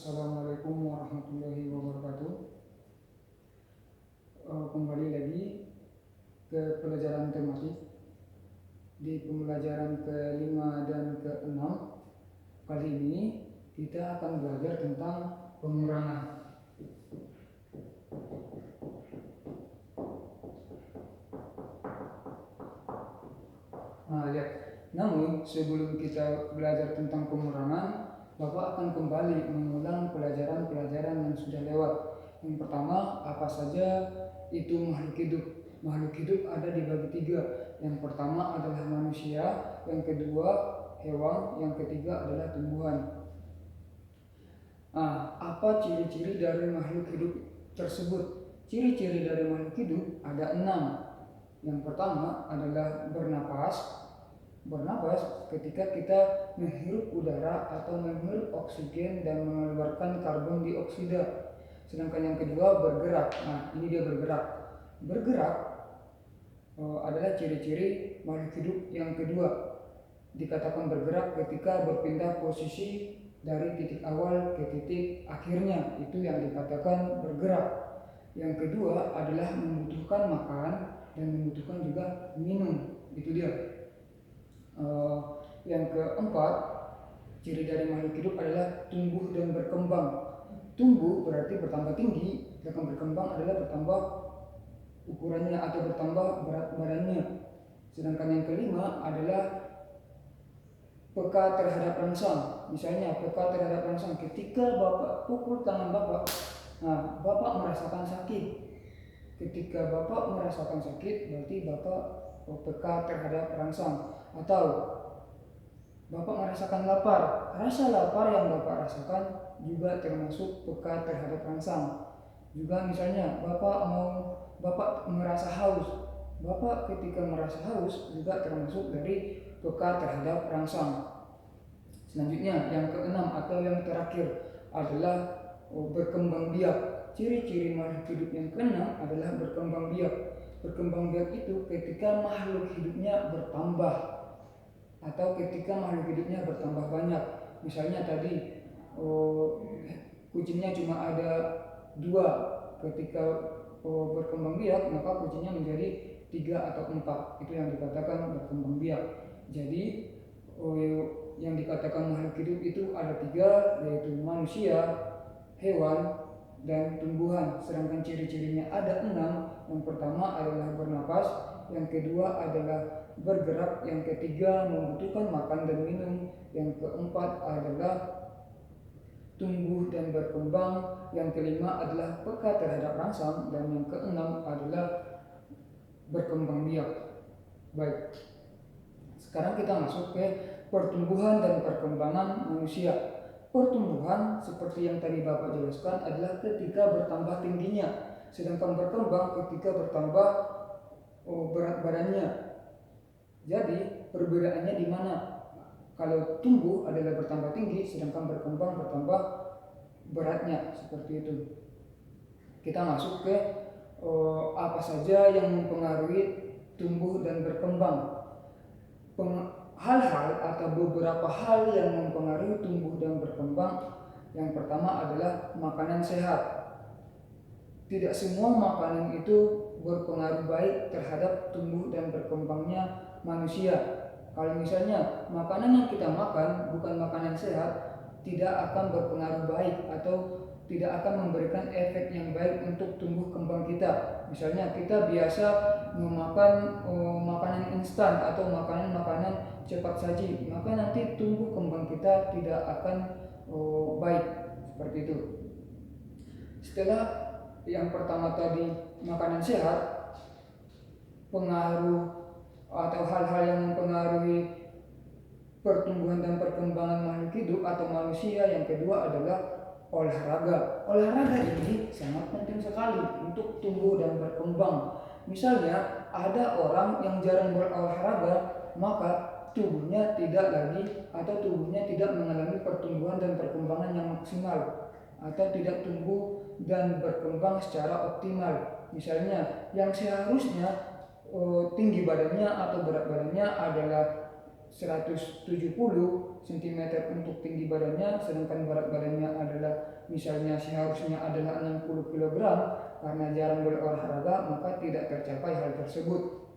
Assalamualaikum warahmatullahi wabarakatuh. Kembali lagi ke pelajaran tematik. Di pembelajaran ke-5 dan ke-6 kali ini kita akan belajar tentang pengurangan. Lihat. Namun sebelum kita belajar tentang pengurangan, Bapak akan kembali mengulang pelajaran-pelajaran yang sudah lewat. Yang pertama, apa saja itu makhluk hidup. Makhluk hidup ada dibagi 3. Yang pertama adalah manusia, yang kedua hewan, yang ketiga adalah tumbuhan. Apa ciri-ciri dari makhluk hidup tersebut? Ciri-ciri dari makhluk hidup ada 6. Yang pertama adalah bernapas. Bernapas ketika kita menghirup udara atau menghirup oksigen dan mengeluarkan karbon dioksida. Sedangkan yang kedua bergerak. Ini dia bergerak. Bergerak adalah ciri-ciri makhluk hidup yang kedua. Dikatakan bergerak ketika berpindah posisi dari titik awal ke titik akhirnya. Itu yang dikatakan bergerak. Yang kedua adalah membutuhkan makan dan membutuhkan juga minum. Itu dia. Yang keempat, ciri dari makhluk hidup adalah tumbuh dan berkembang. Tumbuh berarti bertambah tinggi, sedangkan berkembang adalah bertambah ukurannya atau bertambah berat badannya. Sedangkan yang kelima adalah peka terhadap rangsang. Misalnya peka terhadap rangsang, ketika Bapak pukul tangan Bapak, Bapak merasakan sakit. Ketika Bapak merasakan sakit, berarti Bapak peka terhadap rangsang. Atau Bapak merasakan lapar, rasa lapar yang Bapak rasakan juga termasuk peka terhadap rangsang. Juga misalnya Bapak merasa haus, Bapak ketika merasa haus juga termasuk dari peka terhadap rangsang. Selanjutnya yang keenam atau yang terakhir adalah berkembang biak. Ciri-ciri makhluk hidup yang keenam adalah berkembang biak. Berkembang biak itu ketika makhluk hidupnya bertambah atau ketika makhluk hidupnya bertambah banyak. Misalnya tadi kucingnya cuma ada 2. Ketika berkembang biak, maka kucingnya menjadi 3 atau 4. Itu yang dikatakan berkembang biak. Jadi yang dikatakan makhluk hidup itu ada 3, yaitu manusia, hewan, dan tumbuhan. Sedangkan ciri-cirinya ada 6. Yang pertama adalah bernapas, yang kedua adalah bergerak, yang ketiga membutuhkan makan dan minum, yang keempat adalah tumbuh dan berkembang, yang kelima adalah peka terhadap rangsang, dan yang keenam adalah berkembang biak. Baik, sekarang kita masuk ke pertumbuhan dan perkembangan manusia. Pertumbuhan seperti yang tadi Bapak jelaskan adalah ketika bertambah tingginya, sedangkan berkembang ketika bertambah berat badannya. Jadi perbedaannya di mana? Kalau tumbuh adalah bertambah tinggi, sedangkan berkembang bertambah beratnya, seperti itu. Kita masuk ke apa saja yang mempengaruhi tumbuh dan berkembang. Hal-hal atau beberapa hal yang mempengaruhi tumbuh dan berkembang. Yang pertama adalah makanan sehat. Tidak semua makanan itu berpengaruh baik terhadap tumbuh dan berkembangnya manusia. Kalau misalnya makanan yang kita makan bukan makanan sehat, tidak akan berpengaruh baik atau tidak akan memberikan efek yang baik untuk tumbuh kembang kita. Misalnya kita biasa memakan makanan instan atau makanan-makanan cepat saji, maka nanti tumbuh kembang kita tidak akan baik, seperti itu. Setelah yang pertama tadi makanan sehat, pengaruh atau hal-hal yang mempengaruhi pertumbuhan dan perkembangan makhluk hidup atau manusia, yang kedua adalah olahraga. Olahraga ini sangat penting sekali untuk tumbuh dan berkembang. Misalnya ada orang yang jarang berolahraga, maka tubuhnya tidak lagi atau tubuhnya tidak mengalami pertumbuhan dan perkembangan yang maksimal atau tidak tumbuh dan berkembang secara optimal. Misalnya yang seharusnya tinggi badannya atau berat badannya adalah 170 cm untuk tinggi badannya, sedangkan berat badannya adalah misalnya seharusnya adalah 60 kg, karena jarang berolahraga maka tidak tercapai hal tersebut.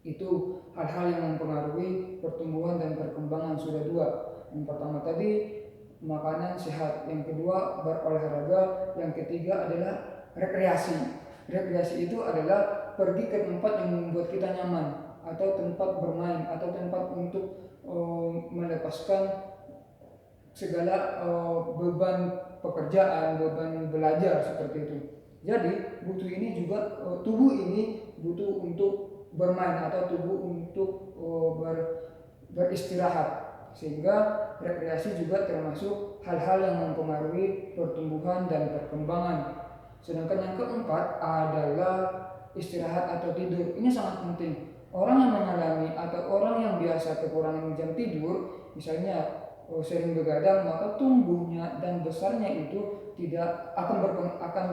Itu hal-hal yang mempengaruhi pertumbuhan dan perkembangan. Sudah dua. Yang pertama tadi makanan sehat, yang kedua berolahraga, yang ketiga adalah rekreasi. Rekreasi itu adalah pergi ke tempat yang membuat kita nyaman, atau tempat bermain, atau tempat untuk melepaskan segala beban pekerjaan, beban belajar seperti itu. Jadi tubuh ini butuh untuk bermain atau tubuh untuk beristirahat, sehingga rekreasi juga termasuk hal-hal yang mempengaruhi pertumbuhan dan perkembangan. Sedangkan yang keempat adalah istirahat atau tidur. Ini sangat penting. Orang yang mengalami atau orang yang biasa kekurangan jam tidur, misalnya sering begadang, maka tumbuhnya dan besarnya itu tidak akan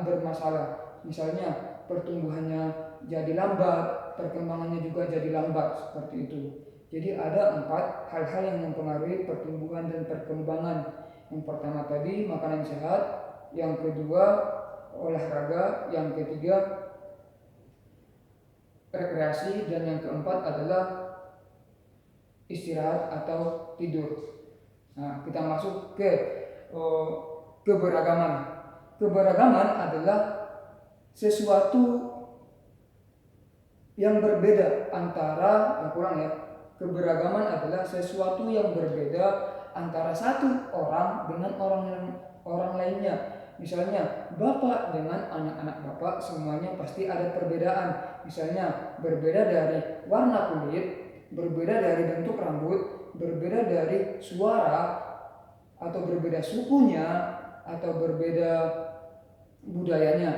bermasalah. Misalnya pertumbuhannya jadi lambat, perkembangannya juga jadi lambat seperti itu. Jadi ada 4 hal-hal yang mempengaruhi pertumbuhan dan perkembangan. Yang pertama tadi makanan sehat, yang kedua olahraga, yang ketiga rekreasi, dan yang keempat adalah istirahat atau tidur. Nah, kita masuk ke keberagaman. Keberagaman adalah sesuatu yang berbeda antara, keberagaman adalah sesuatu yang berbeda antara satu orang dengan orang lainnya. Misalnya bapak dengan anak-anak bapak semuanya pasti ada perbedaan. Misalnya berbeda dari warna kulit, berbeda dari bentuk rambut, berbeda dari suara, atau berbeda sukunya, atau berbeda budayanya.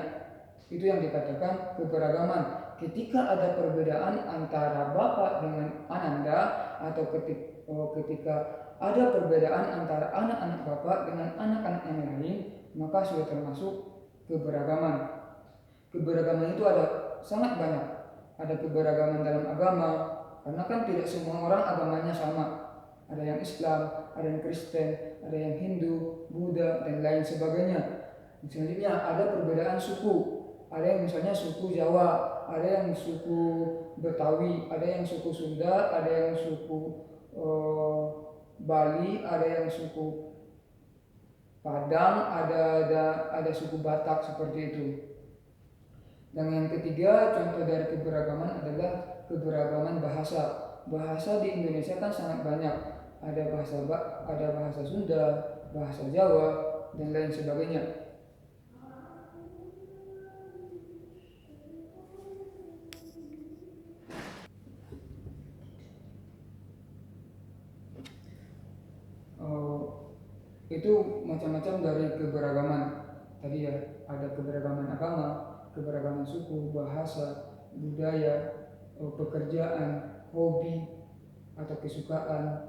Itu yang dikatakan keberagaman. Ketika ada perbedaan antara bapak dengan ananda, atau ketika ada perbedaan antara anak-anak bapak dengan anak-anak yang lain, maka sudah termasuk keberagaman. Keberagaman itu ada sangat banyak. Ada keberagaman dalam agama, karena kan tidak semua orang agamanya sama. Ada yang Islam, ada yang Kristen, ada yang Hindu, Buddha, dan lain sebagainya. Selanjutnya ada perbedaan suku. Ada yang misalnya suku Jawa, ada yang suku Betawi, ada yang suku Sunda, ada yang suku Bali, ada yang suku Padang, ada suku Batak, seperti itu. Dan yang ketiga, contoh dari keberagaman adalah keberagaman bahasa. Bahasa di Indonesia kan sangat banyak. Ada bahasa Sunda, bahasa Jawa, dan lain sebagainya. Itu macam-macam dari keberagaman. Tadi ya, ada keberagaman agama, keberagaman suku, bahasa, budaya, pekerjaan, hobi atau kesukaan.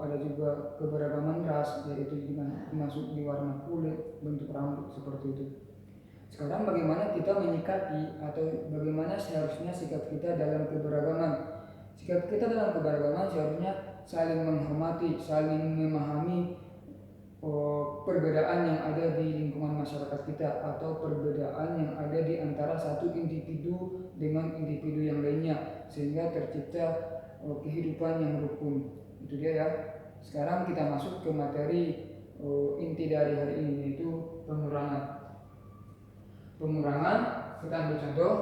Ada juga keberagaman ras, yaitu masuk di warna kulit, bentuk rambut, seperti itu. Sekarang bagaimana kita menyikapi atau bagaimana seharusnya sikap kita dalam keberagaman? Sikap kita dalam keberagaman seharusnya saling menghormati, saling memahami perbedaan yang ada di lingkungan masyarakat kita, atau perbedaan yang ada di antara satu individu dengan individu yang lainnya, sehingga tercipta kehidupan yang rukun. Itu dia ya. Sekarang kita masuk ke materi inti dari hari ini, yaitu pengurangan. Pengurangan, kita ambil contoh.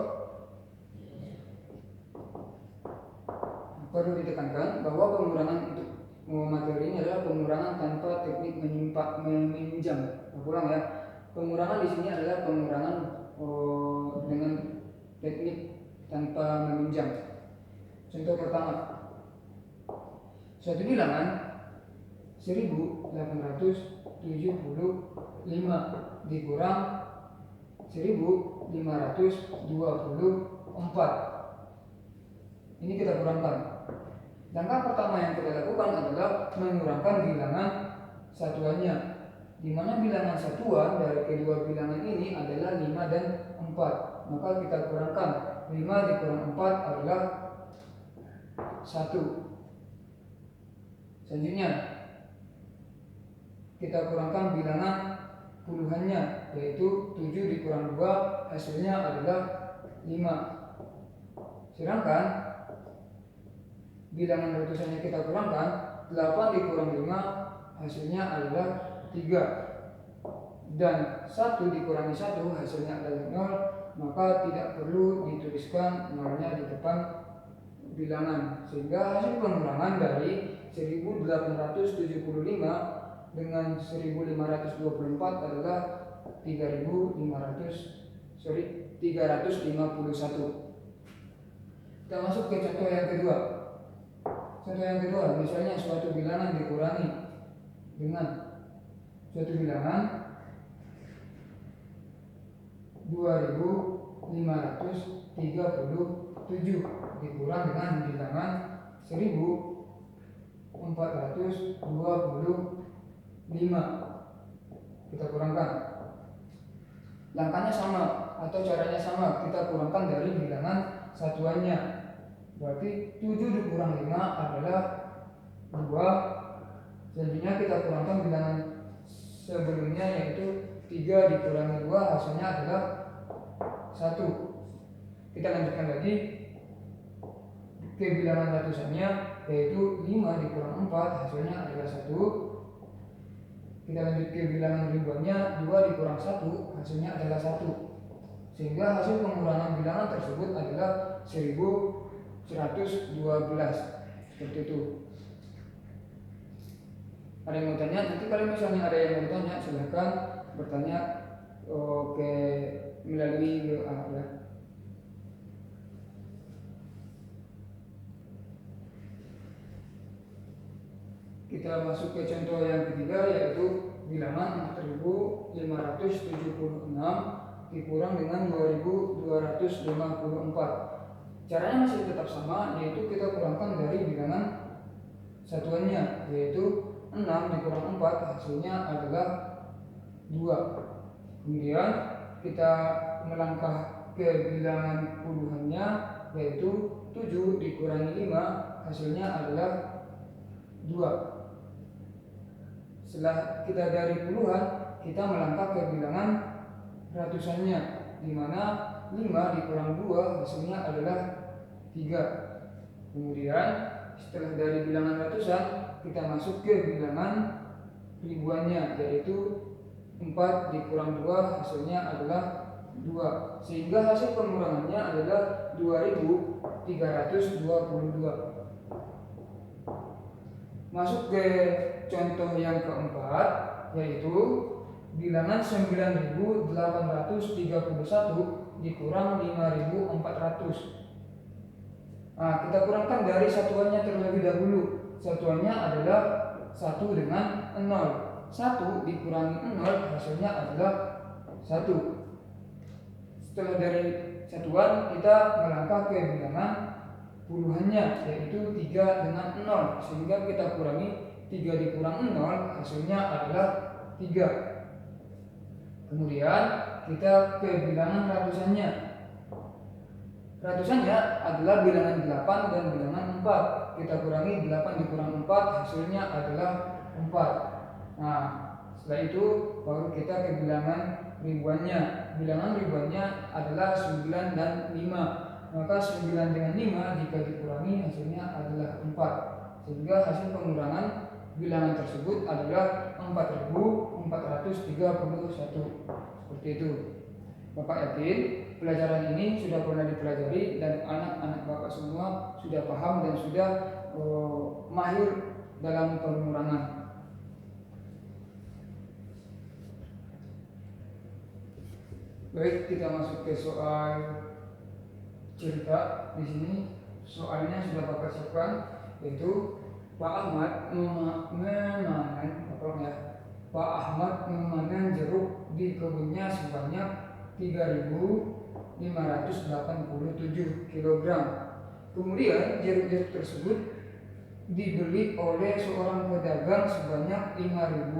Perlu ditekankan bahwa pengurangan itu, materi ini adalah pengurangan tanpa teknik meminjam. Ulang ya. Pengurangan di sini adalah pengurangan dengan teknik tanpa meminjam. Contoh pertama, suatu bilangan 1875 dikurang 1524. Ini kita kurangkan. Langkah pertama yang kita lakukan adalah mengurangkan bilangan satuannya, di mana bilangan satuan dari kedua bilangan ini adalah 5 dan 4. Maka kita kurangkan 5 dikurang 4 adalah 1. Selanjutnya kita kurangkan bilangan puluhannya, yaitu 7 dikurang 2 hasilnya adalah 5. Sedangkan bilangan ratusannya kita kurangkan, 8 dikurang 5 hasilnya adalah 3. Dan 1 dikurangi 1 hasilnya adalah 0, maka tidak perlu dituliskan nolnya di depan bilangan. Sehingga hasil pengurangan dari 1875 dengan 1524 adalah 351. Kita masuk ke contoh yang kedua. Contoh yang kedua, misalnya suatu bilangan dikurangi dengan suatu bilangan 2537 dikurang dengan bilangan 1425. Kita kurangkan. Langkahnya sama atau caranya sama, kita kurangkan dari bilangan satuannya. Berarti 7 dikurang 5 adalah 2. Selanjutnya kita kurangkan bilangan sebelumnya, yaitu 3 dikurangi 2 hasilnya adalah 1. Kita lanjutkan lagi ke bilangan ratusannya, yaitu 5 dikurang 4 hasilnya adalah 1. Kita lanjut ke bilangan ribuannya, 2 dikurang 1 hasilnya adalah 1. Sehingga hasil pengurangan bilangan tersebut adalah 1112. Seperti itu. Ada yang mau tanya? Nanti kalau misalnya ada yang mau tanya, silahkan bertanya melalui WA ya. Kita masuk ke contoh yang ketiga, yaitu bilangan 4576 dikurang dengan 2254. Caranya masih tetap sama, yaitu kita kurangkan dari bilangan satuannya, yaitu 6 dikurang 4 hasilnya adalah 2. Kemudian kita melangkah ke bilangan puluhannya, yaitu 7 dikurangi 5 hasilnya adalah 2. Setelah kita dari puluhan, kita melangkah ke bilangan ratusannya, di mana 5 dikurang 2 hasilnya adalah 3. Kemudian setelah dari bilangan ratusan, kita masuk ke bilangan ribuannya, yaitu 4 dikurang 2 hasilnya adalah 2. Sehingga hasil pengurangannya adalah 2322. Masuk ke contoh yang keempat, yaitu bilangan 9831 dikurang 5400. Kita kurangkan dari satuannya terlebih dahulu. Satuannya adalah 1 dengan 0. 1 dikurangi 0 hasilnya adalah 1. Setelah dari satuan, kita melangkah ke bilangan puluhannya, yaitu 3 dengan 0. Sehingga kita kurangi 3 dikurang 0 hasilnya adalah 3. Kemudian kita ke bilangan ratusannya. Ratusannya adalah bilangan 8 dan bilangan 4. Kita kurangi 8 dikurang 4 hasilnya adalah 4. Setelah itu baru kita ke bilangan ribuannya. Bilangan ribuannya adalah 9 dan 5. Maka 9 dengan 5 jika dikurangi hasilnya adalah 4. Sehingga hasil pengurangan bilangan tersebut adalah 4431. Seperti itu. Bapak yakin pelajaran ini sudah pernah dipelajari dan anak-anak Bapak semua sudah paham dan sudah mahir dalam pengurangan. Baik, kita masuk ke soal cerita. Di sini soalnya sudah Bapak siapkan, yaitu Pak Ahmad memanen jeruk di kebunnya sebanyak 3.587 kg. Kemudian jeruk-jeruk tersebut dibeli oleh seorang pedagang sebanyak 1.000.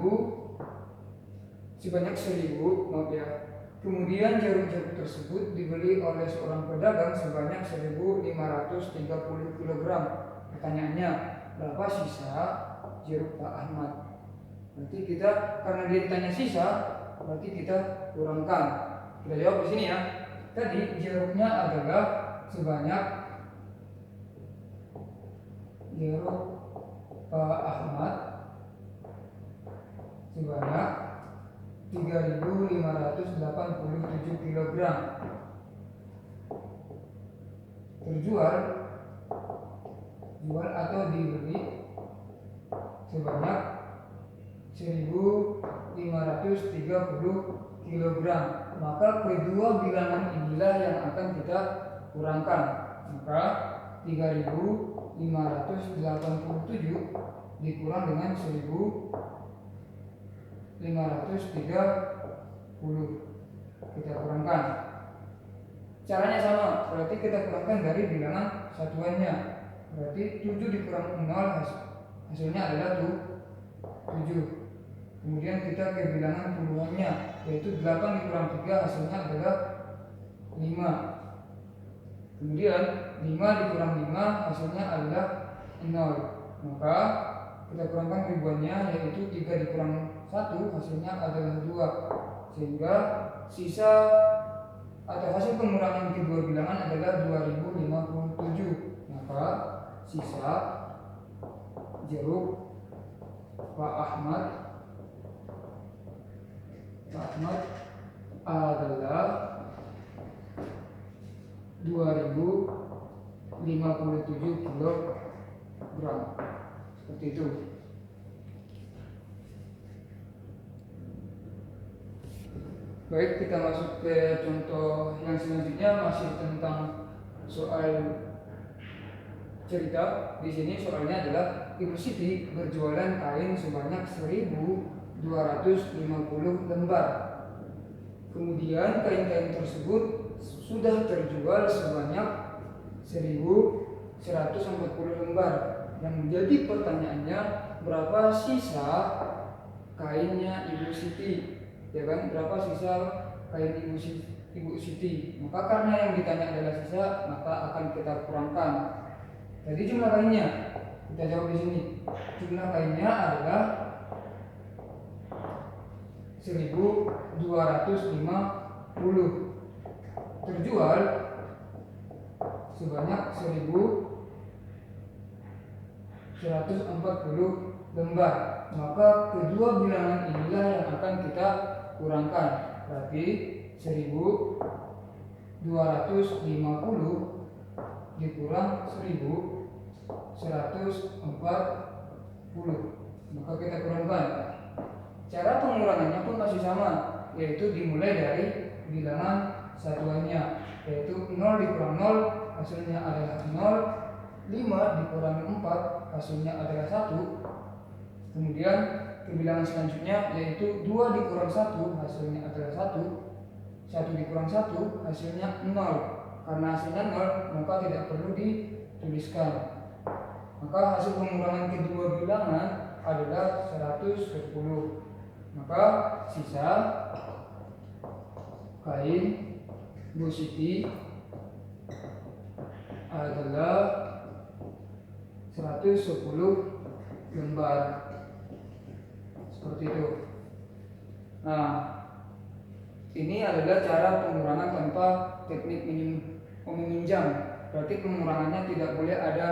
Kemudian jeruk-jeruk tersebut dibeli oleh seorang pedagang sebanyak 1.530 kg. Pertanyaannya, berapa sisa jeruk Pak Ahmad? Berarti kita, karena dia ditanya sisa, berarti kita kurangkan. Kita jawab di sini ya. Tadi jeruknya adalah sebanyak jeruk Pak Ahmad sebanyak 3.587 kg. Terjual atau dibeli sebanyak 1.530 kg. Maka kedua bilangan inilah yang akan kita kurangkan. Maka 3.587 dikurang dengan 1.530 kita kurangkan. Caranya sama, berarti kita kurangkan dari bilangan satuannya. Berarti 7 dikurang 0 hasilnya adalah 7. Kemudian kita ke bilangan puluhannya, yaitu 8 dikurang 3 hasilnya adalah 5. Kemudian 5 dikurang 5 hasilnya adalah 0. Maka kita kurangkan ribuannya, yaitu 3 dikurang 1 hasilnya adalah 2. Sehingga sisa atau hasil pengurangan kedua bilangan adalah 2057. Maka sisa jeruk Pak Ahmad adalah 2057 kg. Seperti itu. Baik, kita masuk ke contoh yang selanjutnya, masih tentang soal cerita. Di sini soalnya adalah Ibu Siti berjualan kain sebanyak 1.250 lembar. Kemudian kain-kain tersebut sudah terjual sebanyak 1.140 lembar. Yang menjadi pertanyaannya, berapa sisa kainnya Ibu Siti? Ya kan, berapa sisa kain Ibu Siti? Maka karena yang ditanya adalah sisa, maka akan kita kurangkan. Jadi jumlah kainnya kita jawab di sini. Jumlah kainnya adalah 1.250. Terjual sebanyak 1.140 lembar. Maka kedua bilangan inilah yang akan kita kurangkan. Berarti 1.250 dikurang 1.140. Maka kita kurangkan. Cara pengurangannya pun masih sama, yaitu dimulai dari bilangan satuannya, yaitu 0 dikurang 0 hasilnya adalah 0. 5 dikurangi 4 hasilnya adalah 1. Kemudian ke bilangan selanjutnya, yaitu 2 dikurang 1 hasilnya adalah 1. 1 dikurang 1 hasilnya 0. Karena hasilnya 0, maka tidak perlu dituliskan. Maka hasil pengurangan kedua bilangan adalah 110. Maka sisa kain Bu Siti adalah 110 lembar. Seperti itu. Nah, ini adalah cara pengurangan tanpa teknik meminjam. Berarti pengurangannya tidak boleh ada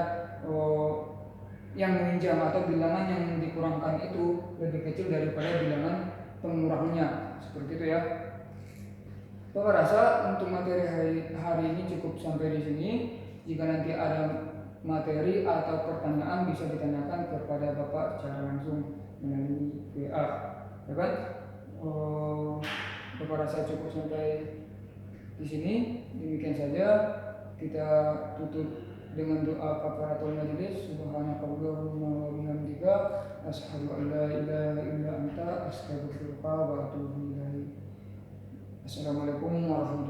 yang meminjam atau bilangan yang dikurangkan itu lebih kecil daripada bilangan pengurangnya. Seperti itu ya. Bapak rasa untuk materi hari ini cukup sampai di sini. Jika nanti ada materi atau pertanyaan bisa ditanyakan kepada Bapak secara langsung melalui WA. Dapat? Bapak rasa cukup sampai di sini. Demikian saja, kita tutup dengan doa kafaratul majelis. Subhanakallahumma wa bihamdika asyhadu an la ilaha illa anta astaghfiruka wa atubu ilaik. Assalamualaikum warahmatullahi wabarakatuh.